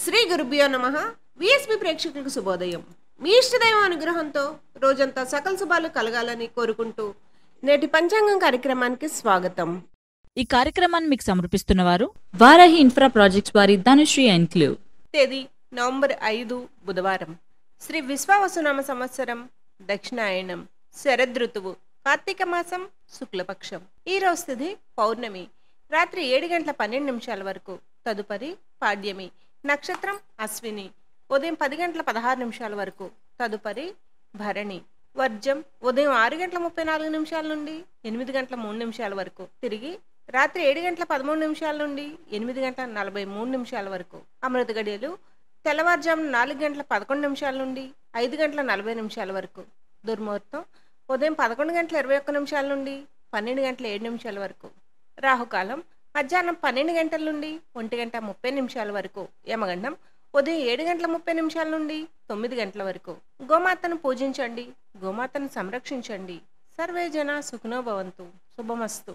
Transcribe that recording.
శ్రీ గురుభ్యో నమః. విఎస్పి ప్రేక్షకులకు శుభోదయం. మీ ఇష్టదైవం అనుగ్రహంతో రోజంతా సకల శుభాలు కలగాలని కోరుకుంటూ నేటి పంచాంగం కార్యక్రమానికి స్వాగతం. ఈ కార్యక్రమాన్ని మీకు సమర్పిస్తున్నవారు వారాహి ఇన్ఫ్రా ప్రాజెక్ట్స్ వారి ధనుశ్రీ ఎన్క్లేవ్. తేదీ నవంబర్ 5 బుధవారం. శ్రీ విశ్వావసునామ సంవత్సరం దక్షిణాయనం. శరదృతువు కార్తీక మాసం శుక్లపక్షం. ఈ రోజు తిథి పౌర్ణమి. రాత్రి 7:12 వరకు. తదుపరి పాడ్యమి. నక్షత్రం అశ్విని. ఉదయం 10:16 వరకు. తదుపరి భరణి. వర్జం ఉదయం 6:34 నుండి 8:03 వరకు. తిరిగి రాత్రి 7:13 నుండి 8:43 వరకు. అమృత గడియలు తెల్లవారుజామున 4:11 నుండి 5:40 వరకు. దుర్ముహూర్తం ఉదయం 11:21 నుండి 12:07 వరకు. రాహుకాలం మధ్యాహ్నం 12 గంటల నుండి 1:30 వరకు. యమగండం ఉదయం 7:30 నుండి 9 గంటల వరకు. గోమాతను పూజించండి, గోమాతను సంరక్షించండి. సర్వే జన సుఖినో భవంతు. శుభమస్తు.